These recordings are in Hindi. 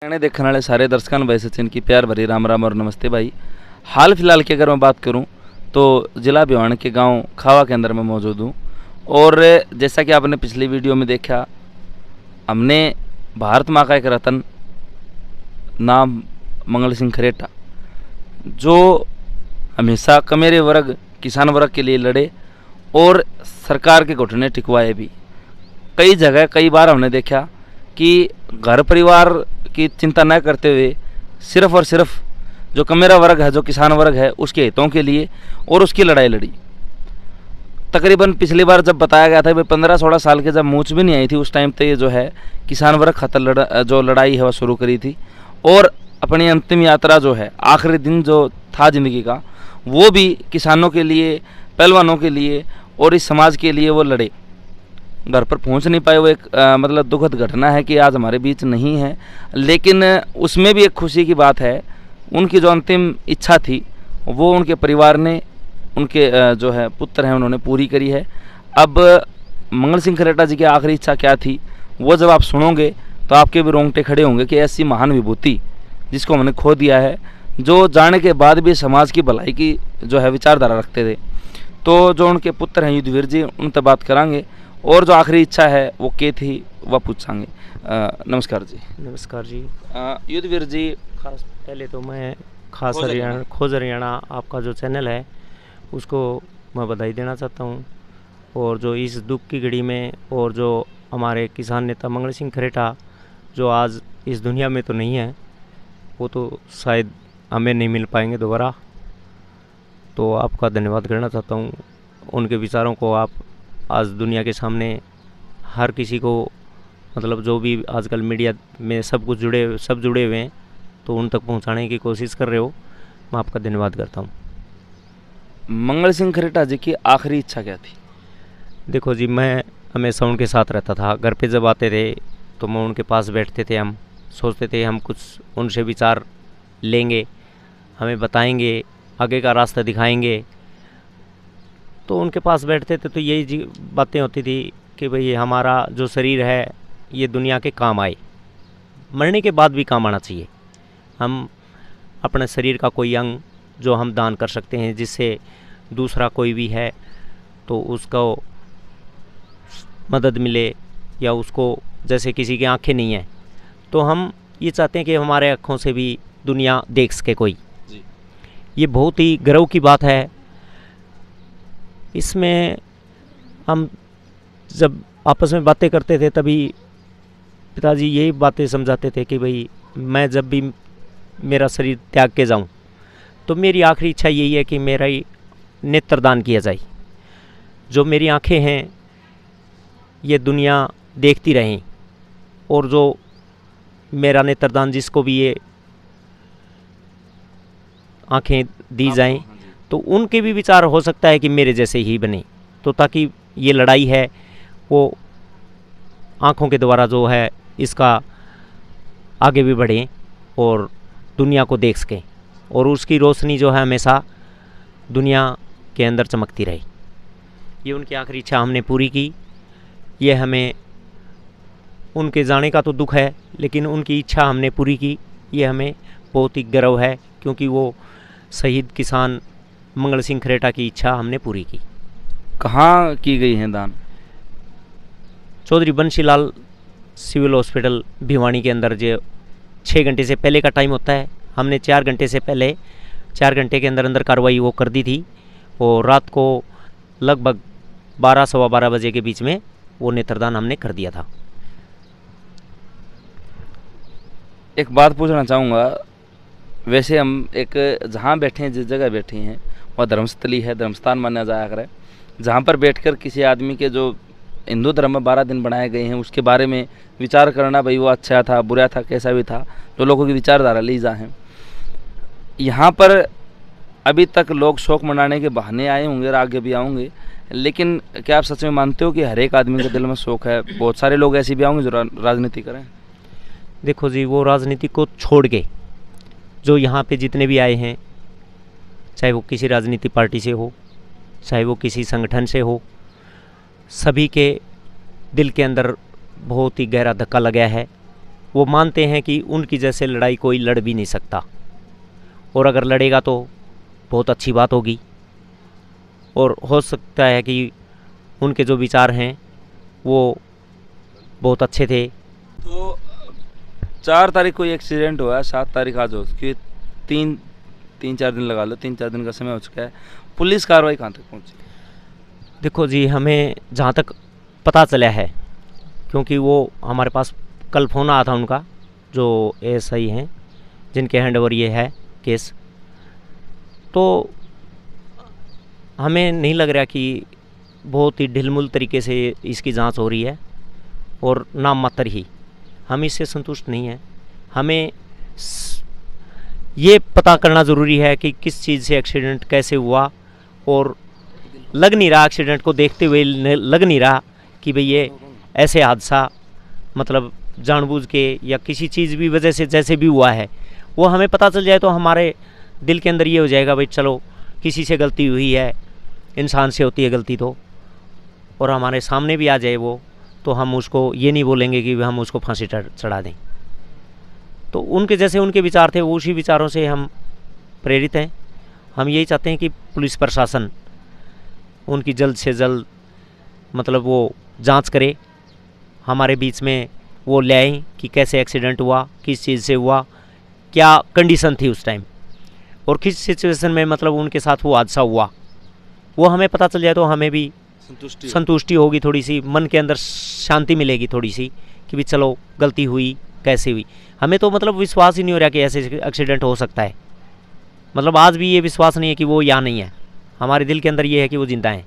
गाने देखने वाले सारे दर्शकों भाई सचिन की प्यार भरी राम राम और नमस्ते भाई। हाल फिलहाल की अगर मैं बात करूं तो जिला भिवानी के गांव खावा के अंदर मैं मौजूद हूं। और जैसा कि आपने पिछली वीडियो में देखा, हमने भारत माँ का एक रत्न नाम मंगल सिंह खरेटा, जो हमेशा कमेरे वर्ग किसान वर्ग के लिए लड़े और सरकार के घुटने टिकवाए भी। कई जगह कई बार हमने देखा कि घर परिवार की चिंता न करते हुए सिर्फ और सिर्फ जो कमेरा वर्ग है, जो किसान वर्ग है, उसके हितों के लिए और उसकी लड़ाई लड़ी। तकरीबन पिछली बार जब बताया गया था भाई 15-16 साल के जब मूंछ भी नहीं आई थी, उस टाइम पे ये जो है किसान वर्ग खातर जो लड़ाई है वह शुरू करी थी। और अपनी अंतिम यात्रा जो है, आखिरी दिन जो था ज़िंदगी का, वो भी किसानों के लिए, पहलवानों के लिए और इस समाज के लिए वो लड़े। घर पर पहुंच नहीं पाए, वो एक मतलब दुखद घटना है कि आज हमारे बीच नहीं है, लेकिन उसमें भी एक खुशी की बात है। उनकी जो अंतिम इच्छा थी वो उनके परिवार ने, उनके जो है पुत्र हैं, उन्होंने पूरी करी है। अब मंगल सिंह खरेटा जी की आखिरी इच्छा क्या थी वो जब आप सुनोगे तो आपके भी रोंगटे खड़े होंगे कि ऐसी महान विभूति जिसको हमने खो दिया है, जो जाने के बाद भी समाज की भलाई की जो है विचारधारा रखते थे। तो जो उनके पुत्र हैं युद्धवीर जी, उनसे बात करांगे और जो आखिरी इच्छा है वो क्या थी वह पूछांगे। नमस्कार जी। नमस्कार जी। युद्धवीर जी, खास पहले तो मैं खोज हरियाणा आपका जो चैनल है उसको मैं बधाई देना चाहता हूँ। और जो इस दुख की घड़ी में, और जो हमारे किसान नेता मंगल सिंह खरेटा जो आज इस दुनिया में तो नहीं है, वो तो शायद हमें नहीं मिल पाएंगे दोबारा, तो आपका धन्यवाद करना चाहता हूँ। उनके विचारों को आप आज दुनिया के सामने हर किसी को, मतलब जो भी आजकल मीडिया में सब जुड़े हुए हैं, तो उन तक पहुंचाने की कोशिश कर रहे हो। मैं आपका धन्यवाद करता हूं। मंगल सिंह खरेटा जी की आखिरी इच्छा क्या थी? देखो जी, मैं हमेशा उनके साथ रहता था। घर पे जब आते थे तो मैं उनके पास बैठते थे। हम सोचते थे हम कुछ उनसे विचार लेंगे, हमें बताएंगे, आगे का रास्ता दिखाएंगे। तो उनके पास बैठते थे तो यही बातें होती थी कि भाई हमारा जो शरीर है ये दुनिया के काम आए, मरने के बाद भी काम आना चाहिए। हम अपने शरीर का कोई अंग जो हम दान कर सकते हैं, जिससे दूसरा कोई भी है तो उसको मदद मिले, या उसको जैसे किसी की आंखें नहीं हैं तो हम ये चाहते हैं कि हमारे आँखों से भी दुनिया देख सके कोई। ये बहुत ही गर्व की बात है। इसमें हम जब आपस में बातें करते थे तभी पिताजी यही बातें समझाते थे कि भाई मैं जब भी मेरा शरीर त्याग के जाऊं तो मेरी आखिरी इच्छा यही है कि मेरा ही नेत्रदान किया जाए। जो मेरी आंखें हैं ये दुनिया देखती रहें, और जो मेरा नेत्रदान जिसको भी ये आंखें दी जाएं तो उनके भी विचार हो सकता है कि मेरे जैसे ही बने, तो ताकि ये लड़ाई है वो आँखों के द्वारा जो है इसका आगे भी बढ़े और दुनिया को देख सकें, और उसकी रोशनी जो है हमेशा दुनिया के अंदर चमकती रहे। ये उनकी आखिरी इच्छा हमने पूरी की। ये हमें उनके जाने का तो दुख है, लेकिन उनकी इच्छा हमने पूरी की, ये हमें बहुत ही गर्व है, क्योंकि वो शहीद किसान मंगल सिंह खरेटा की इच्छा हमने पूरी की। कहाँ की गई है दान? चौधरी बंशीलाल सिविल हॉस्पिटल भिवानी के अंदर, जो 6 घंटे से पहले का टाइम होता है, हमने 4 घंटे से पहले 4 घंटे के अंदर कार्रवाई वो कर दी थी, और रात को लगभग 12-12:15 बजे के बीच में वो नेत्रदान हमने कर दिया था। एक बात पूछना चाहूँगा, वैसे हम एक जहाँ बैठे हैं, जिस जगह बैठे हैं वह धर्मस्थली है, धर्मस्थान माना जाया करे, जहाँ पर बैठकर किसी आदमी के जो हिंदू धर्म में 12 दिन बनाए गए हैं उसके बारे में विचार करना, भाई वो अच्छा था, बुरा था, कैसा भी था, तो लोगों की विचारधारा ली जा है। यहाँ पर अभी तक लोग शोक मनाने के बहाने आए होंगे और आगे भी आएंगे, लेकिन क्या आप सच में मानते हो कि हर एक आदमी के दिल में शोक है? बहुत सारे लोग ऐसे भी आएंगे जो राजनीति करें। देखो जी, वो राजनीति को छोड़ के जो यहाँ पे जितने भी आए हैं, चाहे वो किसी राजनीति पार्टी से हो, चाहे वो किसी संगठन से हो, सभी के दिल के अंदर बहुत ही गहरा धक्का लगा है वो मानते हैं कि उनकी जैसे लड़ाई कोई लड़ भी नहीं सकता, और अगर लड़ेगा तो बहुत अच्छी बात होगी, और हो सकता है कि उनके जो विचार हैं वो बहुत अच्छे थे। तो 4 तारीख को एक्सीडेंट हुआ है, 7 तारीख आज हो चुकी है, 3-4 दिन लगा लो, 3-4 दिन का समय हो चुका है। पुलिस कार्रवाई कहाँ तक पहुँची? देखो जी, हमें जहाँ तक पता चला है, क्योंकि वो हमारे पास कल फ़ोन आया था उनका, जो एएसआई हैं जिनके हैंड ओवर ये है केस, तो हमें नहीं लग रहा कि बहुत ही ढिलमुल तरीके से इसकी जांच हो रही है, और नाम मात्र ही। हम इससे संतुष्ट नहीं हैं। हमें ये पता करना ज़रूरी है कि किस चीज़ से एक्सीडेंट कैसे हुआ, और लग नहीं रहा, एक्सीडेंट को देखते हुए लग नहीं रहा कि भाई ये ऐसे हादसा मतलब जानबूझ के या किसी चीज़ भी वजह से जैसे भी हुआ है, वो हमें पता चल जाए तो हमारे दिल के अंदर ये हो जाएगा भाई चलो किसी से गलती हुई है, इंसान से होती है गलती तो, और हमारे सामने भी आ जाए वो, तो हम उसको ये नहीं बोलेंगे कि हम उसको फांसी चढ़ा दें। तो उनके जैसे उनके विचार थे, वो उसी विचारों से हम प्रेरित हैं। हम यही चाहते हैं कि पुलिस प्रशासन उनकी जल्द से जल्द मतलब वो जांच करे, हमारे बीच में वो ले आएँ कि कैसे एक्सीडेंट हुआ, किस चीज़ से हुआ, क्या कंडीशन थी उस टाइम, और किस सिचुएशन में मतलब उनके साथ वो हादसा हुआ, वो हमें पता चल जाए तो हमें भी संतुष्टि होगी, थोड़ी सी मन के अंदर शांति मिलेगी थोड़ी सी, कि भी चलो गलती हुई कैसे हुई। हमें तो मतलब विश्वास ही नहीं हो रहा कि ऐसे एक्सीडेंट हो सकता है, मतलब आज भी ये विश्वास नहीं है कि वो यहाँ नहीं है, हमारे दिल के अंदर ये है कि वो जिंदा हैं।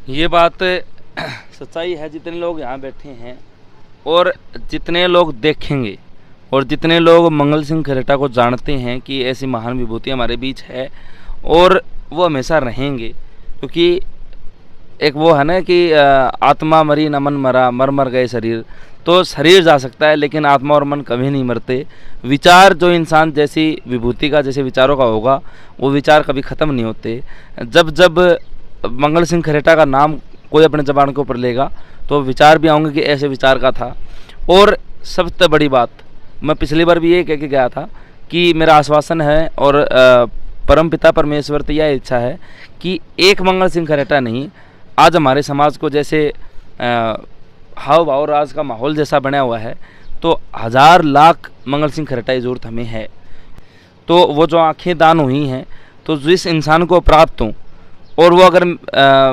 ये बात सच्चाई है। जितने लोग यहाँ बैठे हैं और जितने लोग देखेंगे और जितने लोग मंगल सिंह खरेटा को जानते हैं कि ऐसी महान विभूति हमारे बीच है, और वो हमेशा रहेंगे, क्योंकि एक वो है ना कि आत्मा मरी न मन मरा, मर मर गए शरीर। तो शरीर जा सकता है लेकिन आत्मा और मन कभी नहीं मरते। विचार जो इंसान जैसी विभूति का, जैसे विचारों का होगा, वो विचार कभी ख़त्म नहीं होते। जब जब मंगल सिंह खरेटा का नाम कोई अपने जबान के ऊपर लेगा तो विचार भी आएंगे कि ऐसे विचार का था। और सबसे बड़ी बात, मैं पिछली बार भी ये कह के गया था कि मेरा आश्वासन है और परमपिता परमेश्वर तो यह इच्छा है कि एक मंगल सिंह खरेटा नहीं, आज हमारे समाज को जैसे हाव भाव राज का माहौल जैसा बना हुआ है, तो 1000 लाख मंगल सिंह खरेटा की ज़रूरत हमें है। तो वो जो आंखें दान हुई हैं, तो जिस इंसान को प्राप्त हों और वो अगर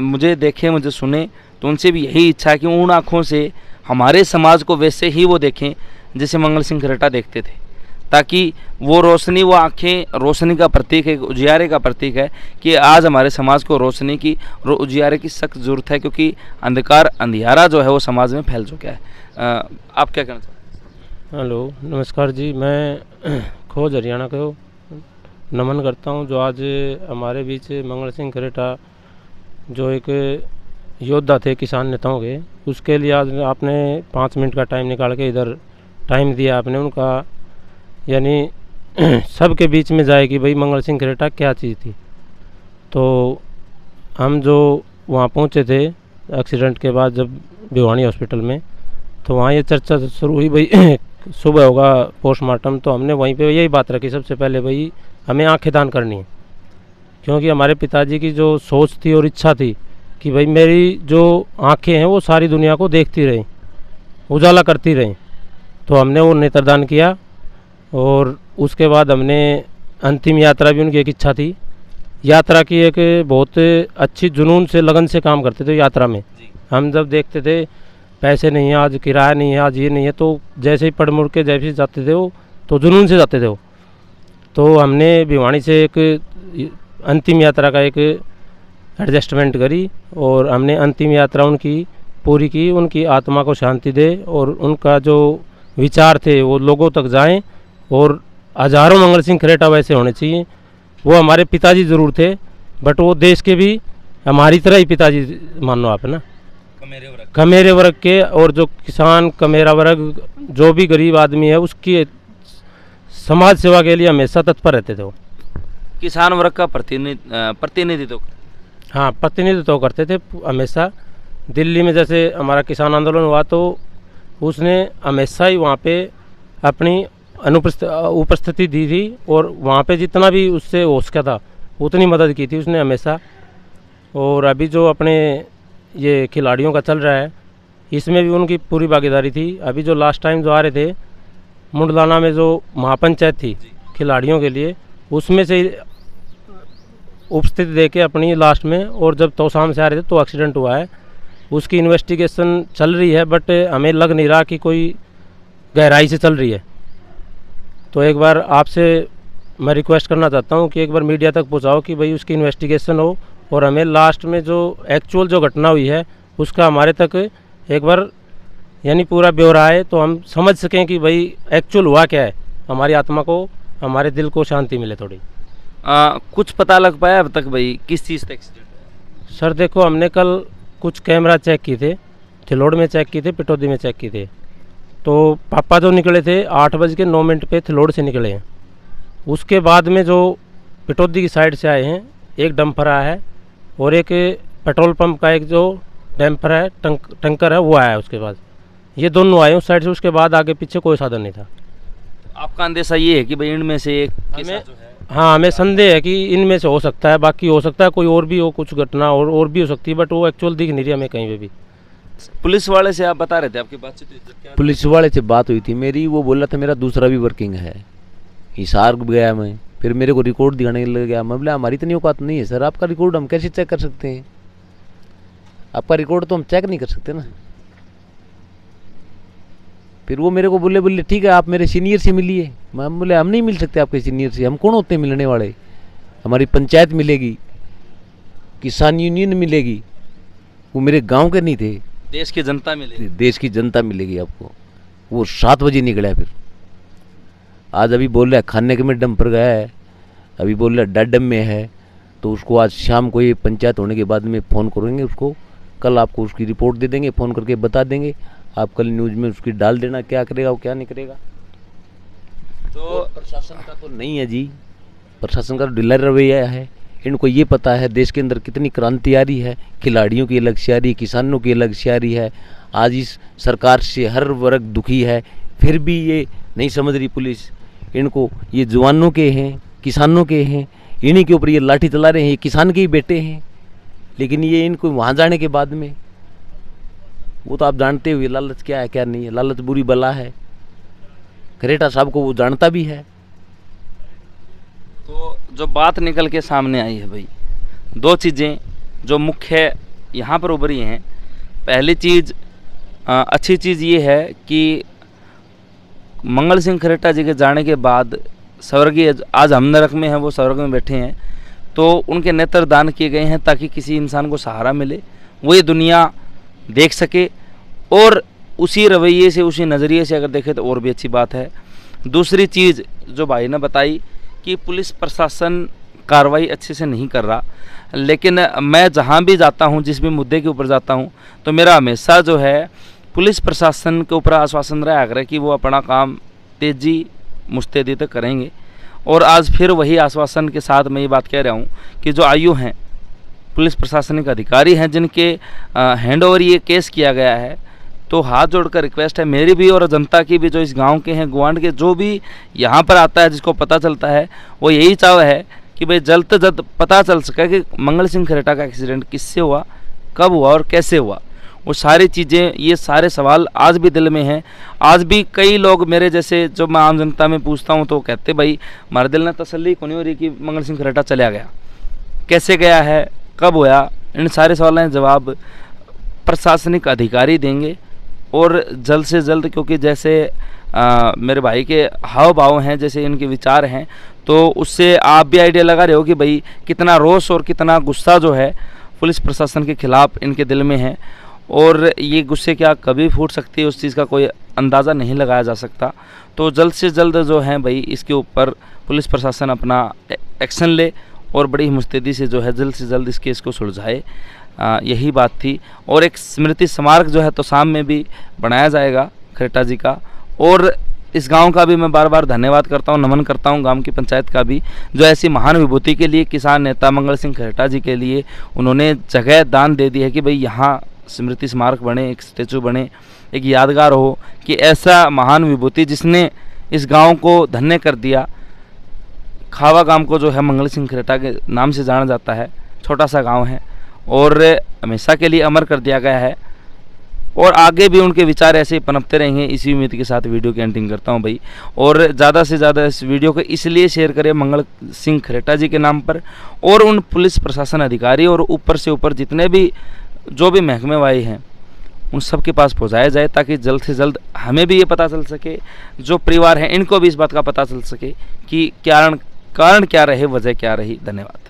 मुझे देखे, मुझे सुने, तो उनसे भी यही इच्छा है कि उन आँखों से हमारे समाज को वैसे ही वो देखें जैसे मंगल सिंह खरेटा देखते थे, ताकि वो रोशनी, वो आँखें रोशनी का प्रतीक है, उजियारे का प्रतीक है कि आज हमारे समाज को रोशनी की, उजियारे की सख्त ज़रूरत है, क्योंकि अंधियारा जो है वो समाज में फैल चुका है। आप क्या कहना चाहते हैं? हेलो, नमस्कार जी। मैं खोज हरियाणा को नमन करता हूं, जो आज हमारे बीच मंगल सिंह खरेटा जो एक योद्धा थे किसान नेताओं के, उसके लिए आज आपने 5 मिनट का टाइम निकाल के इधर टाइम दिया आपने उनका, यानी सबके बीच में जाए कि भाई मंगल सिंह खरेटा क्या चीज़ थी। तो हम जो वहाँ पहुँचे थे एक्सीडेंट के बाद जब भिवानी हॉस्पिटल में, तो वहाँ ये चर्चा शुरू हुई भाई सुबह होगा पोस्टमार्टम। तो हमने वहीं पे यही बात रखी सबसे पहले, भाई हमें आंखें दान करनी है, क्योंकि हमारे पिताजी की जो सोच थी और इच्छा थी कि भाई मेरी जो आंखें हैं वो सारी दुनिया को देखती रहें, उजाला करती रहें। तो हमने वो नेत्रदान किया, और उसके बाद हमने अंतिम यात्रा भी, उनकी एक इच्छा थी, यात्रा की एक बहुत अच्छी जुनून से लगन से काम करते थे यात्रा में। हम जब देखते थे पैसे नहीं है, आज किराया नहीं है, आज ये नहीं है, तो जैसे ही पड़ मुड़ के जैसे जाते थे वो, तो जुनून से जाते थे वो। तो हमने भिवानी से एक अंतिम यात्रा का एक एडजस्टमेंट करी, और हमने अंतिम यात्रा उनकी पूरी की। उनकी आत्मा को शांति दे, और उनका जो विचार थे वो लोगों तक जाएं, और हज़ारों मंगल सिंह खरेटा वैसे होने चाहिए। वो हमारे पिताजी ज़रूर थे, बट वो देश के भी हमारी तरह ही पिताजी मानो आप, है ना, कमेरे वर्ग के। और जो किसान, कमेरा वर्ग, जो भी गरीब आदमी है, उसकी समाज सेवा के लिए हमेशा तत्पर रहते थे वो। किसान वर्ग का प्रतिनिधित्व, हाँ, प्रतिनिधित्व करते थे हमेशा। दिल्ली में जैसे हमारा किसान आंदोलन हुआ, तो उसने हमेशा ही वहाँ पे अपनी उपस्थिति दी थी और वहाँ पे जितना भी उससे हो सका था उतनी मदद की थी उसने हमेशा। और अभी जो अपने ये खिलाड़ियों का चल रहा है इसमें भी उनकी पूरी भागीदारी थी। अभी जो लास्ट टाइम जो आ रहे थे मुंडलाना में जो महापंचायत थी खिलाड़ियों के लिए, उसमें से उपस्थिति दे के अपनी लास्ट में, और जब तोशाम से आ रहे थे तो एक्सीडेंट हुआ है, उसकी इन्वेस्टिगेशन चल रही है, बट हमें लग नहीं रहा कि कोई गहराई से चल रही है। तो एक बार आपसे मैं रिक्वेस्ट करना चाहता हूँ कि एक बार मीडिया तक पहुँचाओ कि भाई उसकी इन्वेस्टिगेशन हो और हमें लास्ट में जो एक्चुअल जो घटना हुई है उसका हमारे तक एक बार यानी पूरा ब्यौरा आए, तो हम समझ सकें कि भाई एक्चुअल हुआ क्या है, हमारी आत्मा को, हमारे दिल को शांति मिले थोड़ी। कुछ पता लग पाया अब तक भाई किस चीज़ से एक्सीडेंट है? सर देखो, हमने कल कुछ कैमरा चेक किए थे, थिलोड़ में चेक किए थे, पिटौदी में चेक किए थे। तो पापा जो निकले थे 8:09 पे थिलोड़ से निकले हैं। उसके बाद में जो पिटौदी की साइड से आए हैं, एक डंपर आया है और एक पेट्रोल पंप का एक जो डंपर है, टंकर है, वो आया है उसके बाद। ये दोनों आए उस साइड से, उसके बाद आगे पीछे कोई साधन नहीं था। आपका अंदेशा ये है कि भाई इनमें से एक के साथ जो है, हाँ, हमें संदेह है कि इनमें से हो सकता है, बाकी हो सकता है कोई और भी हो, कुछ घटना और भी हो सकती है, बट वो एक्चुअल दिख नहीं रही हमें कहीं पे भी। पुलिस वाले से आप बता रहे थे, आपकी बातचीत हुई थी? पुलिस वाले से बात हुई थी मेरी, वो बोला था मेरा दूसरा भी वर्किंग है, हिसार गया मैं, फिर मेरे को रिकॉर्ड दिखाने लग गया। मैं बोला हमारी इतनी औकात नहीं है सर, आपका रिकॉर्ड हम कैसे चेक कर सकते हैं? आपका रिकॉर्ड तो हम चेक नहीं कर सकते ना। फिर वो मेरे को बोले ठीक है आप मेरे सीनियर से मिलिए। मैं बोले हम नहीं मिल सकते आपके सीनियर से, हम कौन होते हैं मिलने वाले? हमारी पंचायत मिलेगी, किसान यूनियन मिलेगी, वो मेरे गांव के नहीं थे, देश की जनता मिलेगी, देश की जनता मिलेगी आपको। वो 7 बजे निकला फिर। आज अभी बोल रहा है खाने के में डंपर गया है, अभी बोल रहा है डाडम में है, तो उसको आज शाम को ये पंचायत होने के बाद में फ़ोन करेंगे उसको, कल आपको उसकी रिपोर्ट दे देंगे, फ़ोन करके बता देंगे, आप कल न्यूज़ में उसकी डाल देना क्या करेगा वो क्या नहीं करेगा। तो प्रशासन का तो नहीं है जी, प्रशासन का ढिला रवैया है। इनको ये पता है देश के अंदर कितनी क्रांति आ रही है, खिलाड़ियों की अलग से आ रही है, किसानों की अलग से आ रही है। आज इस सरकार से हर वर्ग दुखी है, फिर भी ये नहीं समझ रही पुलिस। इनको ये जवानों के हैं, किसानों के हैं, इन्हीं के ऊपर ये लाठी चला रहे हैं, ये किसान के ही बेटे हैं। लेकिन ये इनको वहाँ जाने के बाद में, वो तो आप जानते हुए लालच क्या है क्या नहीं है, लालच बुरी बला है। खरेटा साहब को वो जानता भी है। तो जो बात निकल के सामने आई है भाई, 2 चीज़ें जो मुख्य यहाँ पर उभरी हैं। पहली चीज़, अच्छी चीज़ ये है कि मंगल सिंह खरेटा जी के जाने के बाद स्वर्गीय, आज हम नरक में हैं, वो स्वर्ग में बैठे हैं, तो उनके नेत्र दान किए गए हैं ताकि किसी इंसान को सहारा मिले, वो ये दुनिया देख सके। और उसी रवैये से, उसी नज़रिए से अगर देखें तो और भी अच्छी बात है। दूसरी चीज़ जो भाई ने बताई कि पुलिस प्रशासन कार्रवाई अच्छे से नहीं कर रहा, लेकिन मैं जहाँ भी जाता हूँ, जिस भी मुद्दे के ऊपर जाता हूँ, तो मेरा हमेशा जो है पुलिस प्रशासन के ऊपर आश्वासन रहा है कि वो अपना काम तेज़ी मुस्तैदी तक करेंगे। और आज फिर वही आश्वासन के साथ मैं ये बात कह रहा हूँ कि जो आयु हैं पुलिस प्रशासनिक अधिकारी हैं, जिनके हैंडओवर ये केस किया गया है, तो हाथ जोड़कर रिक्वेस्ट है मेरी भी और जनता की भी, जो इस गांव के हैं, गुआंढ के, जो भी यहाँ पर आता है, जिसको पता चलता है, वो यही चाह है कि भाई जल्द से जल्द पता चल सके कि मंगल सिंह खरेटा का एक्सीडेंट किससे हुआ, कब हुआ और कैसे हुआ। वो सारी चीज़ें, ये सारे सवाल आज भी दिल में हैं। आज भी कई लोग मेरे जैसे, जो मैं आम जनता में पूछता हूँ, तो कहते भाई हमारे दिल ने तसल्ली को नहीं हो रही कि मंगल सिंह खरेटा चला गया, कैसे गया है, कब हुआ। इन सारे सवालों के जवाब प्रशासनिक अधिकारी देंगे और जल्द से जल्द, क्योंकि जैसे मेरे भाई के हाव भाव हैं, जैसे इनके विचार हैं, तो उससे आप भी आइडिया लगा रहे हो कि भाई कितना रोष और कितना गुस्सा जो है पुलिस प्रशासन के खिलाफ इनके दिल में है। और ये गुस्से क्या कभी फूट सकती है, उस चीज़ का कोई अंदाज़ा नहीं लगाया जा सकता। तो जल्द से जल्द जो है भाई इसके ऊपर पुलिस प्रशासन अपना एक्शन ले और बड़ी मुस्तैदी से जो है जल्द से जल्द इस केस को सुलझाए, यही बात थी। और एक स्मृति स्मारक जो है तो शाम में भी बनाया जाएगा खरेटा जी का। और इस गांव का भी मैं बार बार धन्यवाद करता हूं, नमन करता हूं गांव की पंचायत का भी, जो ऐसी महान विभूति के लिए, किसान नेता मंगल सिंह खरेटा जी के लिए उन्होंने जगह दान दे दी है कि भाई यहाँ स्मृति स्मारक बने, एक स्टेचू बने, एक यादगार हो कि ऐसा महान विभूति जिसने इस गांव को धन्य कर दिया। खावा गांव को जो है मंगल सिंह खरेटा के नाम से जाना जाता है, छोटा सा गांव है और हमेशा के लिए अमर कर दिया गया है और आगे भी उनके विचार ऐसे ही पनपते रहेंगे, इसी उम्मीद के साथ वीडियो की एंडिंग करता हूं भाई। और ज़्यादा से ज़्यादा इस वीडियो को इसलिए शेयर करें मंगल सिंह खरेटा जी के नाम पर और उन पुलिस प्रशासन अधिकारी और ऊपर से ऊपर जितने भी जो भी महकमे वाले हैं उन सब के पास पहुंचाया जाए, ताकि जल्द से जल्द हमें भी ये पता चल सके, जो परिवार हैं इनको भी इस बात का पता चल सके कि कारण क्या रहे, वजह क्या रही। धन्यवाद।